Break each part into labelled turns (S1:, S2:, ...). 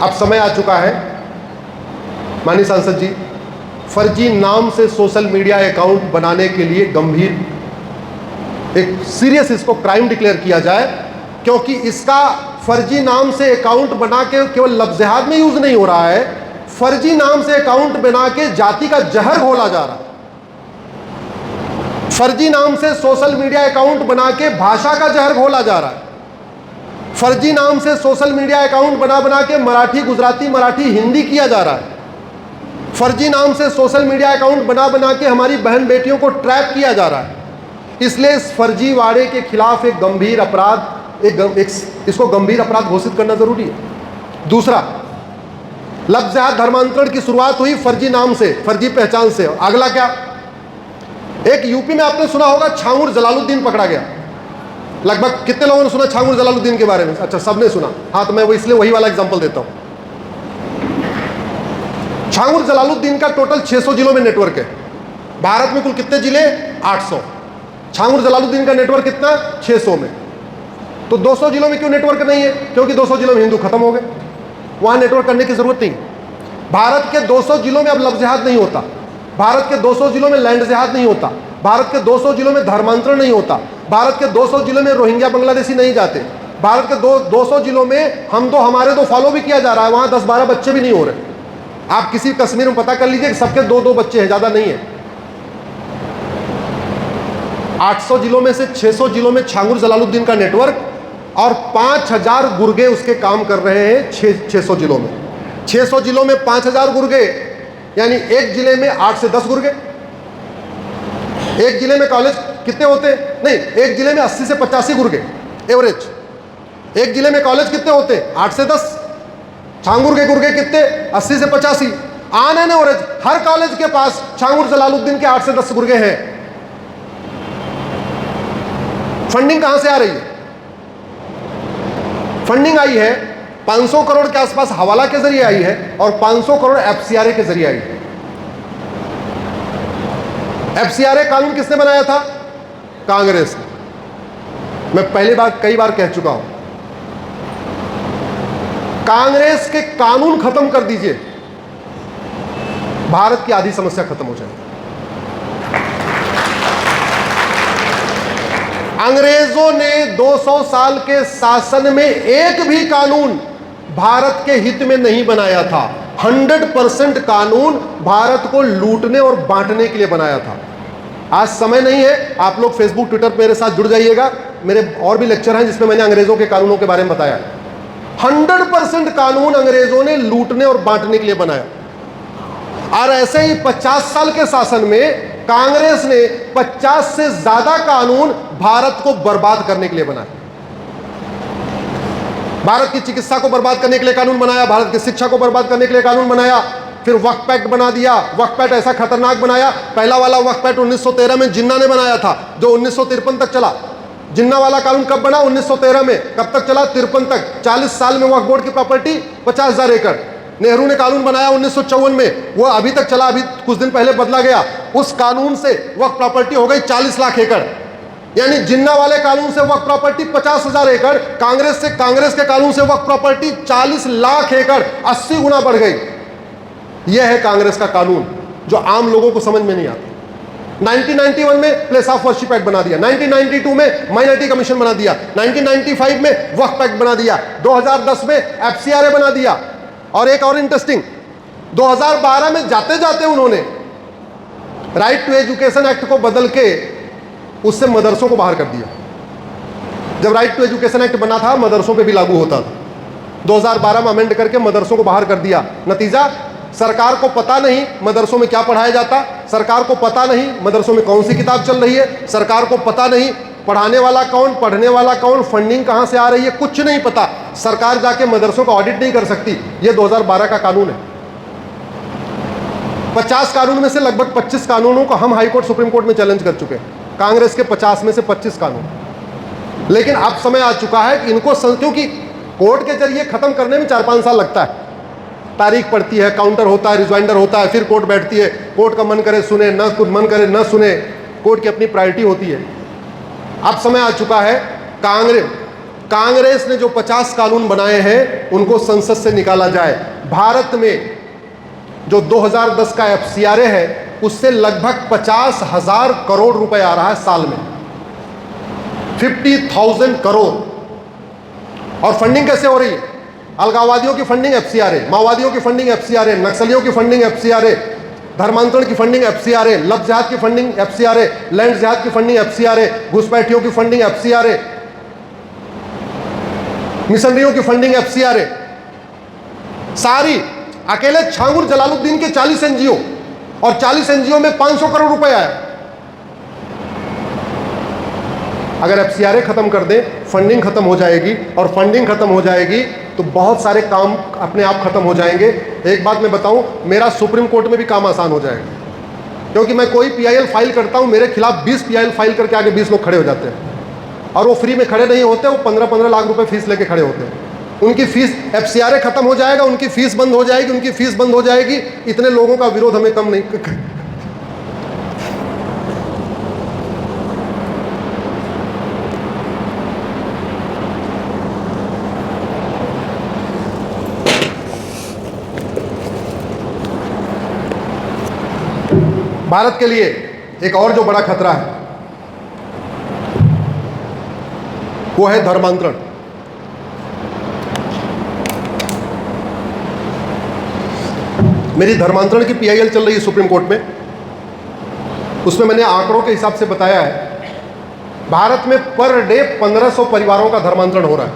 S1: अब समय आ चुका है माननीय सांसद जी, फर्जी नाम से सोशल मीडिया अकाउंट बनाने के लिए गंभीर एक सीरियस इसको क्राइम डिक्लेयर किया जाए, क्योंकि इसका फर्जी नाम से अकाउंट बना के केवल लफ्ज़-ए-हाथ में यूज नहीं हो रहा है, फर्जी नाम से अकाउंट बना के जाति का जहर घोला जा रहा है। फर्जी नाम से सोशल मीडिया अकाउंट बना के भाषा का जहर घोला जा रहा है। फर्जी नाम से सोशल मीडिया अकाउंट बना के मराठी, गुजराती, मराठी, हिंदी किया जा रहा है। फर्जी नाम से सोशल मीडिया अकाउंट बना के हमारी बहन बेटियों को ट्रैप किया जा रहा है। इसलिए इस फर्जीवाड़े के खिलाफ एक गंभीर अपराध, इसको गंभीर अपराध घोषित करना जरूरी है। दूसरा, लफ्ज़-ए-हाथ धर्मांतरण की शुरुआत हुई फर्जी नाम से, फर्जी पहचान से। अगला क्या, एक यूपी में आपने सुना होगा छांगुर जलालुद्दीन पकड़ा गया। लगभग कितने लोगों ने सुना छांगुर जलालुद्दीन के बारे में? अच्छा, सबने सुना। हाँ, तो मैं वो इसलिए वही वाला एग्जांपल देता हूं। छांगुर जलालुद्दीन का टोटल 600 जिलों में नेटवर्क है। भारत में कुल कितने जिले? 800। छांगुर जलालुद्दीन का नेटवर्क कितना? 600 में। तो 200 जिलों में क्यों नेटवर्क नहीं है? क्योंकि 200 जिलों में हिंदू खत्म हो गए, वहां नेटवर्क करने की जरूरत नहीं। भारत के 200 जिलों में अब लफ्ज़-ए-हाथ नहीं होता। भारत के 200 जिलों में लैंड-ए-हाथ नहीं होता। भारत के 200 जिलों में धर्मांतरण नहीं होता। भारत के 200 जिलों में रोहिंग्या बांग्लादेशी नहीं जाते। भारत के 200 जिलों में हम दो हमारे दो फॉलो भी किया जा रहा है, वहां 10-12 बच्चे भी नहीं हो रहे। आप किसी कश्मीर में पता कर लीजिए, सबके 2-2 बच्चे हैं, ज्यादा नहीं है। 800 जिलों में से 600 जिलों में छांगुर जलालुद्दीन का नेटवर्क और 5000 गुर्गे उसके काम कर रहे हैं 600 जिलों में। 600 जिलों में 5000 गुर्गे, यानी एक जिले में 8 से 10 गुर्गे। एक जिले में कॉलेज कितने होते हैं? नहीं, एक जिले में 80 से 85 गुर्गे एवरेज। एक जिले में कॉलेज कितने होते हैं? 8 से 10। छांगुर के गुर्गे कितने? 80 से 85। आन एन एवरेज हर कॉलेज के पास छांगुर जलालुद्दीन के 8 से 10 गुर्गे हैं। फंडिंग कहां से आ रही है? फंडिंग आई है 500 करोड़ के आसपास हवाला के जरिए आई है और 500 करोड़ एफसीआरए के जरिए आई है। एफसीआरए कानून किसने बनाया था? कांग्रेस ने। मैं कई बार कह चुका हूं, कांग्रेस के कानून खत्म कर दीजिए, भारत की आधी समस्या खत्म हो जाएगी। अंग्रेजों ने 200 साल के शासन में एक भी कानून भारत के हित में नहीं बनाया था। 100% कानून भारत को लूटने और बांटने के लिए बनाया था। आज समय नहीं है, आप लोग फेसबुक, ट्विटर पर मेरे साथ जुड़ जाइएगा। मेरे और भी लेक्चर हैं जिसमें मैंने अंग्रेजों के कानूनों के बारे में बताया। 100% कानून अंग्रेजों ने लूटने और बांटने के लिए बनाया। और ऐसे ही 50 साल के शासन में कांग्रेस ने 50 से ज्यादा कानून भारत को बर्बाद करने के लिए बनाया। भारत की चिकित्सा को बर्बाद करने के लिए कानून बनाया, भारत की शिक्षा को बर्बाद करने के लिए कानून बनाया, फिर वक्फ एक्ट बना दिया। वक्फ एक्ट ऐसा खतरनाक बनाया, पहला वाला वक्फ एक्ट 1913 में जिन्ना ने बनाया था, जो 1953 तक चला। जिन्ना वाला कानून कब बना? 1913 में। कब तक चला? 53 तक। 40 साल में वक्फ बोर्ड की प्रॉपर्टी 50,000 एकड़। नेहरू ने कानून बनाया 1954 में, वो अभी तक चला, अभी कुछ दिन पहले बदला गया। उस कानून से वक्फ प्रॉपर्टी हो गई 40 लाख एकड़। यानी जिन्ना वाले कानून से वक्फ प्रॉपर्टी 50,000 एकड़, कांग्रेस के कानून से वक्फ प्रॉपर्टी 40 लाख एकड़, 80 गुना बढ़ गई। यह है कांग्रेस का कानून, जो आम लोगों को समझ में नहीं आता। 1991 में प्लेस ऑफ वर्शिप एक्ट बना दिया, 1992 में माइनॉरिटी कमीशन बना दिया, 1995 में वक्फ एक्ट बना दिया, 2010 में एफसीआरए बना दिया। और एक और इंटरेस्टिंग, 2012 में जाते जाते उन्होंने राइट टू एजुकेशन एक्ट को बदल के उससे मदरसों को बाहर कर दिया। जब राइट टू एजुकेशन एक्ट बना था, मदरसों पे भी लागू होता था। 2012 में अमेंड करके मदरसों को बाहर कर दिया। नतीजा, सरकार को पता नहीं मदरसों में क्या पढ़ाया जाता, सरकार को पता नहीं मदरसों में कौन सी किताब चल रही है, सरकार को पता नहीं पढ़ाने वाला कौन, पढ़ने वाला कौन, फंडिंग कहां से आ रही है, कुछ नहीं पता। सरकार जाके मदरसों का ऑडिट नहीं कर सकती। यह 2012 का कानून है। 50 कानून में से लगभग 25 कानूनों को हम हाई कोर्ट, सुप्रीम कोर्ट में चैलेंज कर चुके हैं। कांग्रेस के 50 में से 25 कानून। लेकिन अब समय आ चुका है कि इनको, क्योंकि कोर्ट के जरिए खत्म करने में 4-5 साल लगता है। तारीख पड़ती है, काउंटर होता है, रिजवाइंडर होता है, फिर कोर्ट बैठती है। कोर्ट का मन करे सुने, न कुछ मन करे न सुने, कोर्ट की अपनी प्रायोरिटी होती है। अब समय आ चुका है, कांग्रेस कांग्रेस ने जो 50 कानून बनाए हैं उनको संसद से निकाला जाए। भारत में जो 2010 का FCRA है उससे लगभग 50,000 करोड़ रुपए आ रहा है साल में, 50,000 करोड़। और फंडिंग कैसे हो रही है? अलगाववादियों की फंडिंग FCRA, माओवादियों की फंडिंग FCRA, नक्सलियों की फंडिंग FCRA, धर्मांतरण की फंडिंग FCRA, लव जिहाद की फंडिंग FCRA, लैंड जिहाद की फंडिंग FCRA, घुसपैठियों की फंडिंग FCRA, मिशनरियों की फंडिंग FCRA, सारी। अकेले छांगुर जलालुद्दीन के 40 NGO और 40 NGO में 500 करोड़ रुपए आया। अगर FCRA खत्म कर दें, फंडिंग खत्म हो जाएगी, और फंडिंग खत्म हो जाएगी तो बहुत सारे काम अपने आप खत्म हो जाएंगे। एक बात मैं बताऊं, मेरा सुप्रीम कोर्ट में भी काम आसान हो जाएगा, क्योंकि मैं कोई PIL फाइल करता हूं, मेरे खिलाफ 20 PIL फाइल करके आगे 20 लोग खड़े हो जाते हैं, और वो फ्री में खड़े नहीं होते, वो 15-15 लाख रुपए फीस लेके खड़े होते हैं। उनकी फीस, FCRA खत्म हो जाएगा, उनकी फीस बंद हो जाएगी, उनकी फीस बंद हो जाएगी। इतने लोगों का विरोध हमें कम नहीं। भारत के लिए एक और जो बड़ा खतरा है वो है धर्मांतरण। मेरी धर्मांतरण की PIL चल रही है सुप्रीम कोर्ट में, उसमें मैंने आंकड़ों के हिसाब से बताया है, भारत में पर डे 1500 परिवारों का धर्मांतरण हो रहा है।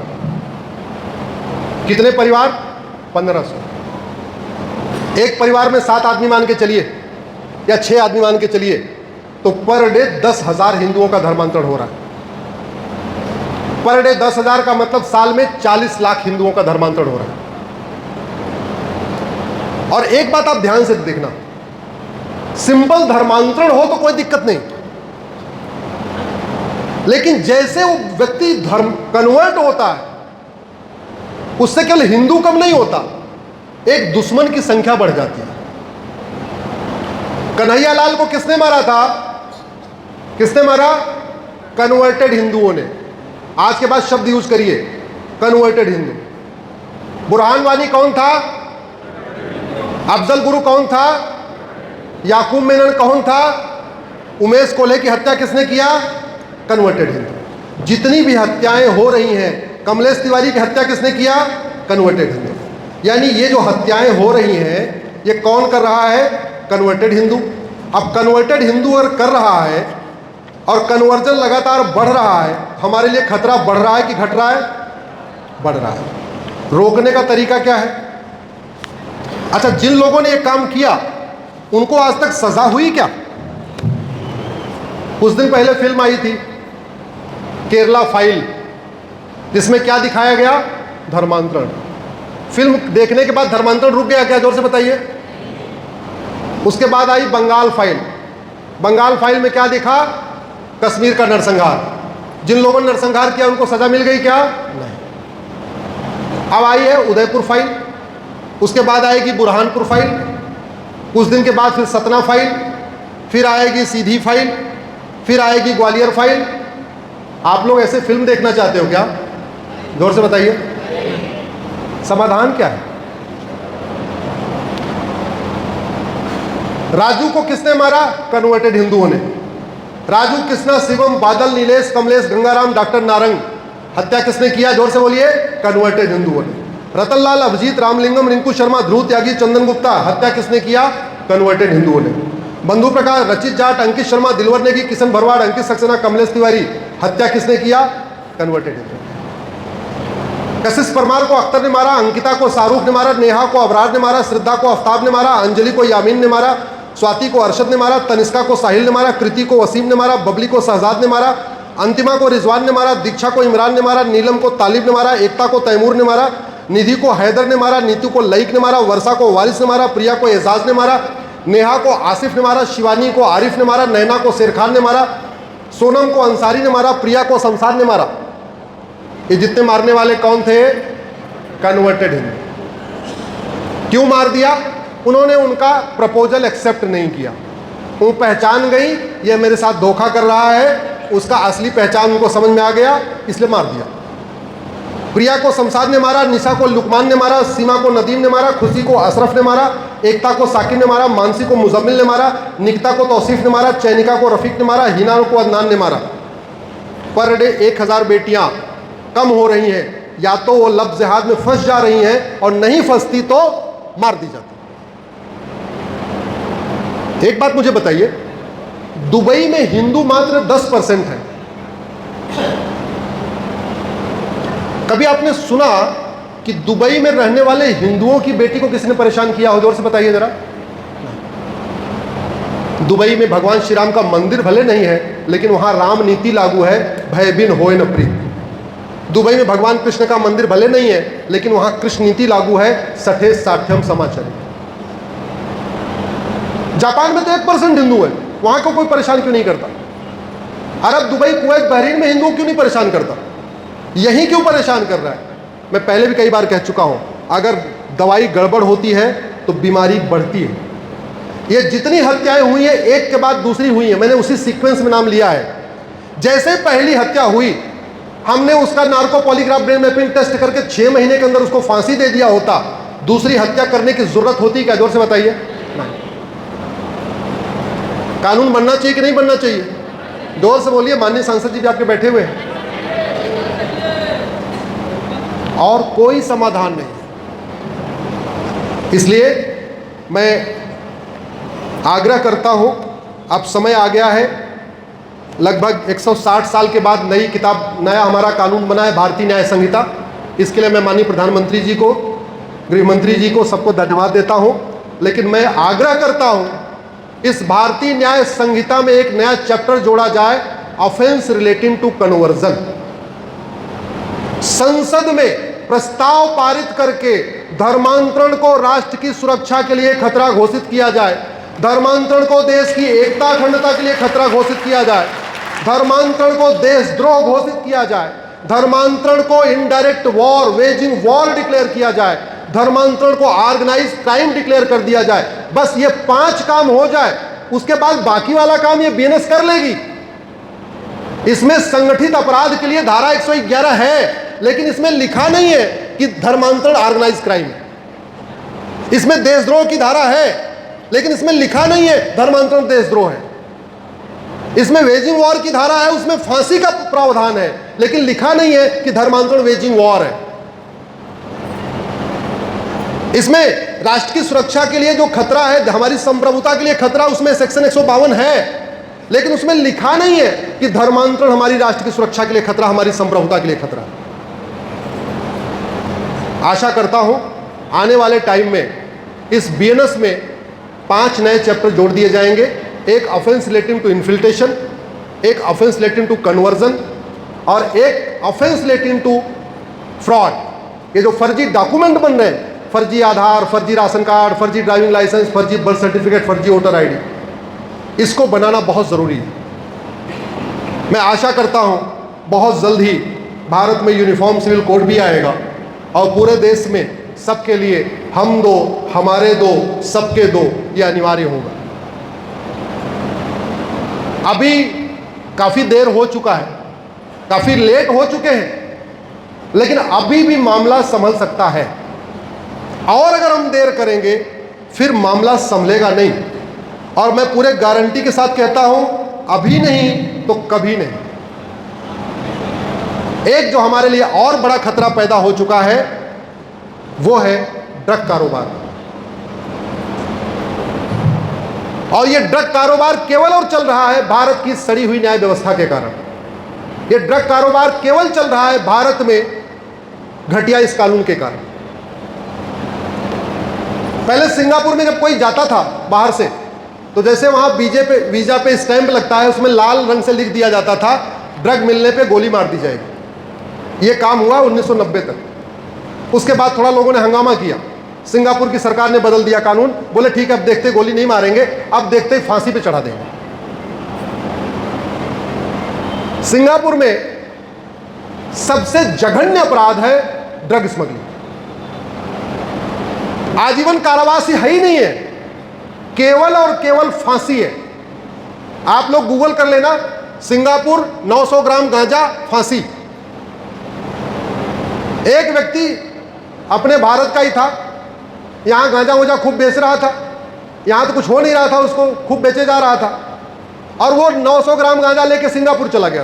S1: कितने परिवार? 1500। एक परिवार में 7 आदमी मान के चलिए या 6 आदमी मान के चलिए, तो पर डे 10,000 हिंदुओं का धर्मांतरण हो रहा है। पर डे 10,000 का मतलब साल में 40 लाख हिंदुओं का धर्मांतरण हो रहा है। और एक बात आप ध्यान से देखना, सिंपल धर्मांतरण हो तो कोई दिक्कत नहीं, लेकिन जैसे वो व्यक्ति धर्म कन्वर्ट होता है, उससे केवल हिंदू कम नहीं होता, एक दुश्मन की संख्या बढ़ जाती है। कन्हैयालाल को किसने मारा था? किसने मारा? कन्वर्टेड हिंदुओं ने। आज के बाद शब्द यूज करिए, कन्वर्टेड हिंदू। बुरहान वानी कौन था? अफजल गुरु कौन था? याकूब मेनन कौन था? उमेश कोल्हे की हत्या किसने किया? कन्वर्टेड हिंदू। जितनी भी हत्याएं हो रही हैं, कमलेश तिवारी की हत्या किसने किया? कन्वर्टेड हिंदू। यानी ये जो हत्याएं हो रही हैं, ये कौन कर रहा है? कन्वर्टेड हिंदू। अब कन्वर्टेड हिंदू अगर कर रहा है और कन्वर्जन लगातार बढ़ रहा है, हमारे लिए खतरा बढ़ रहा है कि घट रहा है? बढ़ रहा है। रोकने का तरीका क्या है? अच्छा, जिन लोगों ने ये काम किया उनको आज तक सजा हुई क्या? कुछ दिन पहले फिल्म आई थी केरला फाइल, जिसमें क्या दिखाया गया? धर्मांतरण। फिल्म देखने के बाद धर्मांतरण रुक गया क्या? जोर से बताइए। उसके बाद आई बंगाल फाइल। बंगाल फाइल में क्या दिखा? कश्मीर का नरसंहार। जिन लोगों ने नरसंहार किया उनको सजा मिल गई क्या? नहीं। अब आई है उदयपुर फाइल, उसके बाद आएगी बुरहानपुर फाइल, कुछ दिन के बाद फिर सतना फाइल, फिर आएगी सीधी फाइल, फिर आएगी ग्वालियर फाइल। आप लोग ऐसे फिल्म देखना चाहते हो क्या? जोर से बताइए। समाधान क्या है? राजू को किसने मारा? कन्वर्टेड हिंदुओं ने। राजू, कृष्णा, शिवम, बादल, नीलेश, कमलेश, गंगाराम, डॉक्टर नारंग, हत्या किसने किया? जोर से बोलिए। कन्वर्टेड हिंदुओं ने। रतनलाल, अभिजीत, रामलिंगम, रिंकू शर्मा, ध्रुव त्यागी, चंदन गुप्ता, हत्या किसने किया? कन्वर्टेड हिंदुओं ने। बंधु प्रकाश, रचित जाट, अंकित शर्मा, दिलवर नेगी, किशन भरवाड़, अंकित सक्सेना, कमलेश तिवारी, हत्या किसने किया? कन्वर्टेड हिंदू। कशिश परमार को अख्तर ने मारा, अंकिता को शाहरुख ने मारा, नेहा को अबरार ने मारा, श्रद्धा को आफ्ताब ने मारा, अंजलि को यामीन ने मारा, स्वाति को अरशद ने मारा, तनिष्का को साहिल ने मारा, कृति को वसीम ने मारा, बबली को शहजाद ने मारा, अंतिमा को रिजवान ने मारा, दीक्षा को इमरान ने मारा, नीलम को तालिब ने मारा, एकता को तैमूर ने मारा, निधि को हैदर ने मारा, नीतू को लईक ने मारा, वर्षा को वारिस ने मारा, प्रिया को एजाज ने मारा, नेहा को आसिफ ने मारा, शिवानी को आरिफ ने मारा, नैना को शेर खान ने मारा, सोनम को अंसारी ने मारा, प्रिया को शमशाद ने मारा। ये जितने मारने वाले कौन थे? कन्वर्टेड हिंदू। क्यों मार दिया? उन्होंने उनका प्रपोजल एक्सेप्ट नहीं किया। वो पहचान गई ये मेरे साथ धोखा कर रहा है, उसका असली पहचान उनको समझ में आ गया, इसलिए मार दिया। प्रिया को शमशाद ने मारा, निशा को लुकमान ने मारा, सीमा को नदीम ने मारा, खुशी को अशरफ ने मारा, एकता को साकिब ने मारा, मानसी को मुजम्मिल ने मारा, निकिता को तौसीफ ने मारा, चैनिका को रफीक ने मारा, हिना को अदनान ने मारा। पर डे 1000 बेटियां कम हो रही हैं, या तो वो लफ्ज़ जिहाद में फंस जा रही हैं और नहीं फंसती तो मार दी जाती। एक बात मुझे बताइए, दुबई में हिंदू मात्र 10% है। कभी आपने सुना कि दुबई में रहने वाले हिंदुओं की बेटी को किसी ने परेशान किया हो? जोर से बताइए जरा। दुबई में भगवान श्री राम का मंदिर भले नहीं है, लेकिन वहां राम नीति लागू है, भय बिन होए न प्रीत। दुबई में भगवान कृष्ण का मंदिर भले नहीं है, लेकिन वहां कृष्ण नीति लागू है, सठे साठ्यम समाचारी। जापान में तो 1% हिंदू है, वहां को कोई परेशान क्यों नहीं करता? अरब, दुबई, कुवैत, बहरीन में हिंदुओं क्यों नहीं परेशान करता? यही क्यों परेशान कर रहा है? मैं पहले भी कई बार कह चुका हूं, अगर दवाई गड़बड़ होती है तो बीमारी बढ़ती है। ये जितनी हत्याएं हुई है, एक के बाद दूसरी हुई है, मैंने उसी सीक्वेंस में नाम लिया है। जैसे पहली हत्या हुई, हमने उसका narco polygraph brain mapping test करके 6 महीने के अंदर उसको फांसी दे दिया होता, दूसरी हत्या करने की जरूरत होती क्या? जोर से बताइए। कानून बनना चाहिए कि नहीं बनना चाहिए? जोर से बोलिए। माननीय सांसद जी भी आपके बैठे हुए हैं। और कोई समाधान नहीं। इसलिए मैं आग्रह करता हूं, अब समय आ गया है, लगभग 160 साल के बाद नई किताब, नया हमारा कानून बना है, भारतीय न्याय संहिता। इसके लिए मैं माननीय प्रधानमंत्री जी को, गृह मंत्री जी को, सबको धन्यवाद देता हूं। लेकिन मैं आग्रह करता हूं, इस भारतीय न्याय संहिता में एक नया चैप्टर जोड़ा जाए, ऑफेंस रिलेटिंग टू कन्वर्जन। संसद में प्रस्ताव पारित करके धर्मांतरण को राष्ट्र की सुरक्षा के लिए खतरा घोषित किया जाए, धर्मांतरण को देश की एकता अखंडता के लिए खतरा घोषित किया जाए, धर्मांतरण को देशद्रोह घोषित किया जाए, धर्मांतरण को indirect war, waging war declare किया जाए, धर्मांतरण को ऑर्गेनाइज क्राइम डिक्लेयर कर दिया जाए। बस ये 5 काम हो जाए, उसके बाद बाकी वाला काम ये बीएनएस कर लेगी। इसमें संगठित अपराध के लिए धारा 111 है, लेकिन इसमें लिखा नहीं है कि धर्मांतरण ऑर्गेनाइज क्राइम है। इसमें देशद्रोह की धारा है, लेकिन इसमें लिखा नहीं है धर्मांतरण देशद्रोह है। इसमें वेजिंग वॉर की धारा है, उसमें फांसी का प्रावधान है, लेकिन लिखा नहीं है कि धर्मांतरण वेजिंग वॉर है। इसमें राष्ट्र की सुरक्षा के लिए जो खतरा है, हमारी संप्रभुता के लिए खतरा, उसमें सेक्शन 152 है, लेकिन उसमें लिखा नहीं है कि धर्मांतरण हमारी राष्ट्र की सुरक्षा के लिए खतरा, हमारी संप्रभुता के लिए खतरा। आशा करता हूं आने वाले टाइम में इस बीएनएस में 5 नए चैप्टर जोड़ दिए जाएंगे। एक ऑफेंस रिलेटिंग टू इन्फिल्ट्रेशन, एक ऑफेंस रिलेटिंग टू कन्वर्जन और एक ऑफेंस रिलेटिंग टू फ्रॉड। ये जो फर्जी डॉक्यूमेंट बन रहे हैं, फर्जी आधार, फर्जी राशन कार्ड, फर्जी ड्राइविंग लाइसेंस, फर्जी बर्थ सर्टिफिकेट, फर्जी वोटर आईडी, इसको बनाना बहुत ज़रूरी है। मैं आशा करता हूं बहुत जल्द ही भारत में यूनिफॉर्म सिविल कोड भी आएगा और पूरे देश में सबके लिए हम दो, हमारे दो, सबके दो, ये अनिवार्य होगा। अभी काफ़ी देर हो चुका है, काफ़ी लेट हो चुके हैं, लेकिन अभी भी मामला संभल सकता है। और अगर हम देर करेंगे फिर मामला संभलेगा नहीं। और मैं पूरे गारंटी के साथ कहता हूं, अभी नहीं तो कभी नहीं। एक जो हमारे लिए और बड़ा खतरा पैदा हो चुका है वो है ड्रग कारोबार। और ये ड्रग कारोबार केवल और चल रहा है भारत की सड़ी हुई न्याय व्यवस्था के कारण। ये ड्रग कारोबार केवल चल रहा है भारत में घटिया इस कानून के कारण। पहले सिंगापुर में जब कोई जाता था बाहर से, तो जैसे वहां वीजा पे स्टैंप लगता है, उसमें लाल रंग से लिख दिया जाता था, ड्रग मिलने पे गोली मार दी जाएगी। ये काम हुआ 1990 तक। उसके बाद थोड़ा लोगों ने हंगामा किया, सिंगापुर की सरकार ने बदल दिया कानून, बोले ठीक है अब देखते गोली नहीं मारेंगे, अब देखते फांसी पे चढ़ा देंगे। सिंगापुर में सबसे जघन्य अपराध है ड्रग स्मगलिंग। आजीवन कारावास है ही नहीं है, केवल और केवल फांसी है। आप लोग गूगल कर लेना, सिंगापुर 900 ग्राम गांजा फांसी। एक व्यक्ति अपने भारत का ही था, यहाँ गांजा वांजा खूब बेच रहा था, यहाँ तो कुछ हो नहीं रहा था, उसको खूब बेचे जा रहा था, और वो 900 ग्राम गांजा लेके सिंगापुर चला गया।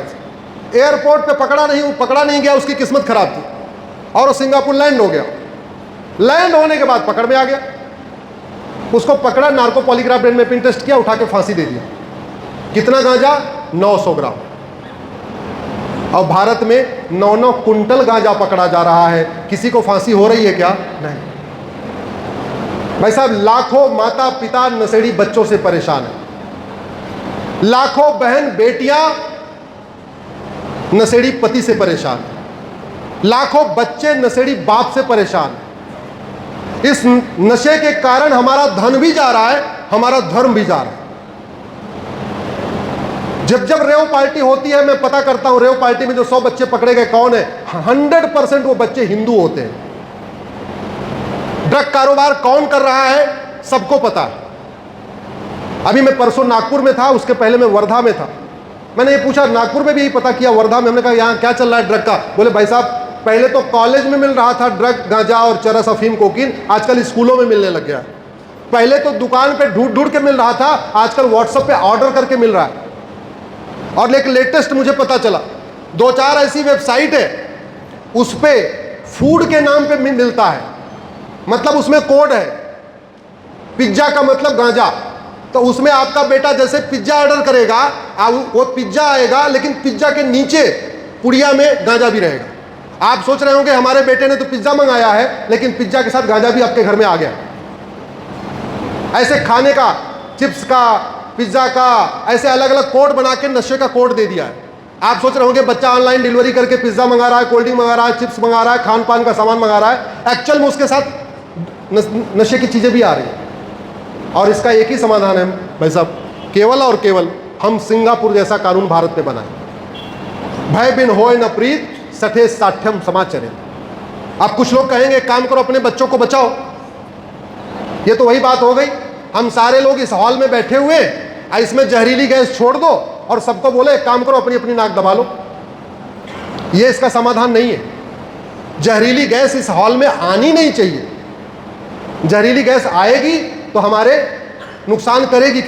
S1: एयरपोर्ट पे पकड़ा नहीं गया, उसकी किस्मत खराब थी, और वो सिंगापुर लैंड हो गया। लैंड होने के बाद पकड़ में आ गया, उसको पकड़ा, narco polygraph brain mapping test किया, उठा के फांसी दे दिया। कितना गांजा? 900 ग्राम। और भारत में 9-9 कुंटल गांजा पकड़ा जा रहा है, किसी को फांसी हो रही है क्या? नहीं। भाई साहब, लाखों माता पिता नशेड़ी बच्चों से परेशान है, लाखों बहन बेटियां नशेड़ी पति से परेशान है, लाखों बच्चे नशेड़ी बाप से परेशान है। इस नशे के कारण हमारा धन भी जा रहा है, हमारा धर्म भी जा रहा है। जब जब रेव पार्टी होती है, मैं पता करता हूं, रेव पार्टी में जो 100 बच्चे पकड़े गए कौन है? 100% वो बच्चे हिंदू होते हैं। ड्रग कारोबार कौन कर रहा है सबको पता है। अभी मैं परसों नागपुर में था, उसके पहले मैं वर्धा में था। मैंने ये पूछा, नागपुर में भी यही पता किया, वर्धा में। हमने कहा यहाँ क्या चल रहा है ड्रग का? बोले भाई साहब, पहले तो कॉलेज में मिल रहा था ड्रग, गांजा और चरस, अफीम, कोकीन, आजकल स्कूलों में मिलने लग गया। पहले तो दुकान पे ढूंढ के मिल रहा था, आजकल व्हाट्सएप पे ऑर्डर करके मिल रहा है। और एक लेटेस्ट मुझे पता चला, 2-4 ऐसी वेबसाइट है, उस पे फूड के नाम पे मिलता है, मतलब उसमें कोड है, पिज्जा का मतलब गांजा। तो उसमें आपका बेटा जैसे पिज्जा ऑर्डर करेगा, वो पिज्जा आएगा, लेकिन पिज्जा के नीचे पुड़िया में गांजा भी रहेगा। आप सोच रहे होंगे हमारे बेटे ने तो पिज्जा मंगाया है, लेकिन पिज्जा के साथ गांजा भी आपके घर में आ गया। ऐसे खाने का, चिप्स का, पिज्जा का, ऐसे अलग अलग कोड बना के नशे का कोड दे दिया है। आप सोच रहे होंगे बच्चा ऑनलाइन डिलीवरी करके पिज्जा मंगा रहा है, कोल्ड ड्रिंक मंगा रहा है, चिप्स मंगा रहा है, खान पान का सामान मंगा रहा है। एक्चुअल में उसके साथ नशे की चीजें भी आ रही हैं। और इसका एक ही समाधान है भाई साहब, केवल और केवल हम सिंगापुर जैसा कानून भारत में बनाएं। भय बिन होय न प्रीत, सठे साठ्यम समाचरे। अब कुछ लोग कहेंगे काम करो, अपने बच्चों को बचाओ। ये तो वही बात हो गई, हम सारे लोग इस हॉल में बैठे हुए, इसमें जहरीली गैस छोड़ दो और सबको बोले एक काम करो, अपनी अपनी नाक दबा लो। ये इसका समाधान नहीं है। जहरीली गैस इस हॉल में आनी नहीं चाहिए। जहरीली गैस आएगी तो हमारे नुकसान करेगी।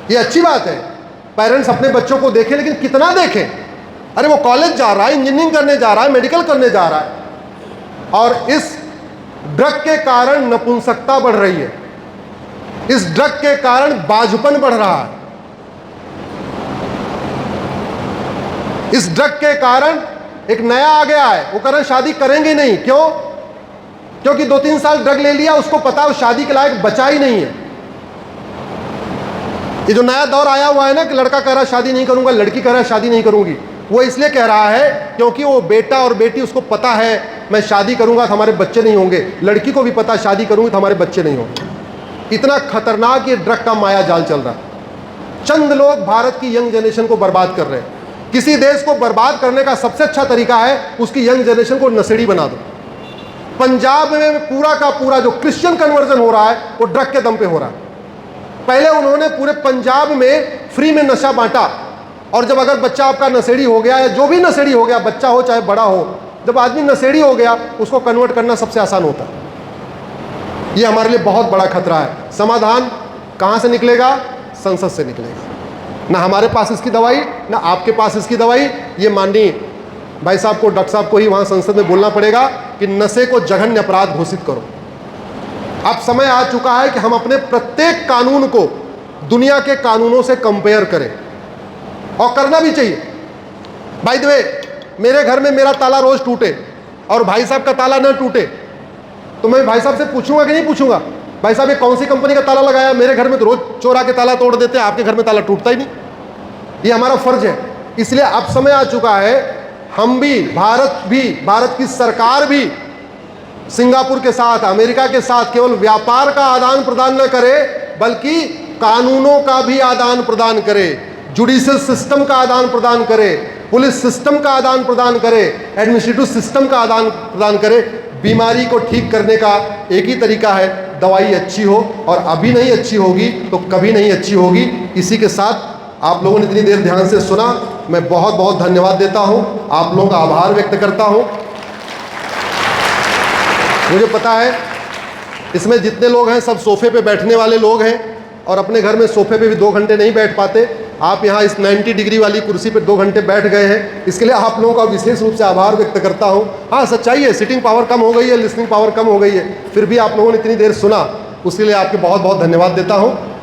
S1: ये अच्छी बात है, पेरेंट्स अपने बच्चों को देखें, लेकिन कितना देखें? अरे वो कॉलेज जा रहा है, इंजीनियरिंग करने जा रहा है, मेडिकल करने जा रहा है, और इस ड्रग के कारण नपुंसकता बढ़ रही है, इस ड्रग के कारण बाजुपन बढ़ रहा है, इस ड्रग के कारण एक नया आ गया है, वो कारण शादी करेंगे नहीं। क्यों? क्योंकि 2-3 साल ड्रग ले लिया, उसको पता है शादी के लायक बचा ही नहीं है। ये जो नया दौर आया हुआ है ना कि लड़का कह रहा है शादी नहीं करूंगा, लड़की कह रहा है शादी नहीं करूंगी, वो इसलिए कह रहा है क्योंकि वो बेटा और बेटी, उसको पता है मैं शादी करूंगा तो हमारे बच्चे नहीं होंगे, लड़की को भी पता है शादी करूंगी तो हमारे बच्चे नहीं होंगे। इतना खतरनाक ये ड्रग का माया जाल चल रहा है। चंद लोग भारत की यंग जनरेशन को बर्बाद कर रहे हैं। किसी देश को बर्बाद करने का सबसे अच्छा तरीका है उसकी यंग जनरेशन को नशेड़ी बना दो। पंजाब में पूरा का पूरा जो क्रिश्चियन कन्वर्जन हो रहा है वो ड्रग के दम पे हो रहा है। पहले उन्होंने पूरे पंजाब में फ्री में नशा बांटा, और जब अगर बच्चा आपका नशेड़ी हो गया, या जो भी नशेड़ी हो गया, बच्चा हो चाहे बड़ा हो, जब आदमी नशेड़ी हो गया उसको कन्वर्ट करना सबसे आसान होता है। ये हमारे लिए बहुत बड़ा खतरा है। समाधान कहाँ से निकलेगा? संसद से निकलेगा। ना हमारे पास इसकी दवाई, ना आपके पास इसकी दवाई। ये माननीय भाई साहब को, डॉक्टर साहब को ही वहाँ संसद में बोलना पड़ेगा कि नशे को जघन्य अपराध घोषित करो। अब समय आ चुका है कि हम अपने प्रत्येक कानून को दुनिया के कानूनों से कंपेयर करें, और करना भी चाहिए। बाय द वे, मेरे घर में मेरा ताला रोज टूटे और भाई साहब का ताला ना टूटे तो मैं भाई साहब से पूछूंगा कि नहीं पूछूंगा, भाई साहब ये कौन सी कंपनी का ताला लगाया? मेरे घर में तो रोज चोर आके ताला तोड़ देते हैं, आपके घर में ताला टूटता ही नहीं। ये हमारा फर्ज है। इसलिए अब समय आ चुका है, हम भी, भारत की सरकार भी सिंगापुर के साथ, अमेरिका के साथ केवल व्यापार का आदान प्रदान न करे, बल्कि कानूनों का भी आदान प्रदान करे, जुडिशियल सिस्टम का आदान प्रदान करे, पुलिस सिस्टम का आदान प्रदान करे, एडमिनिस्ट्रेटिव सिस्टम का आदान प्रदान करे। बीमारी को ठीक करने का एक ही तरीका है, दवाई अच्छी हो, और अभी नहीं अच्छी होगी तो कभी नहीं अच्छी होगी। इसी के साथ आप लोगों ने इतनी देर ध्यान से सुना, मैं बहुत बहुत धन्यवाद देता हूं, आप लोगों का आभार व्यक्त करता हूं। मुझे पता है इसमें जितने लोग हैं सब सोफे पे बैठने वाले लोग हैं और अपने घर में सोफे पे भी 2 घंटे नहीं बैठ पाते। आप यहाँ इस 90 डिग्री वाली कुर्सी पे 2 घंटे बैठ गए हैं, इसके लिए आप लोगों का विशेष रूप से आभार व्यक्त करता हूँ। हाँ, सच्चाई है, सिटिंग पावर कम हो गई है, लिसनिंग पावर कम हो गई है, फिर भी आप लोगों ने इतनी देर सुना, उसके लिए आपके बहुत बहुत धन्यवाद देता हूँ।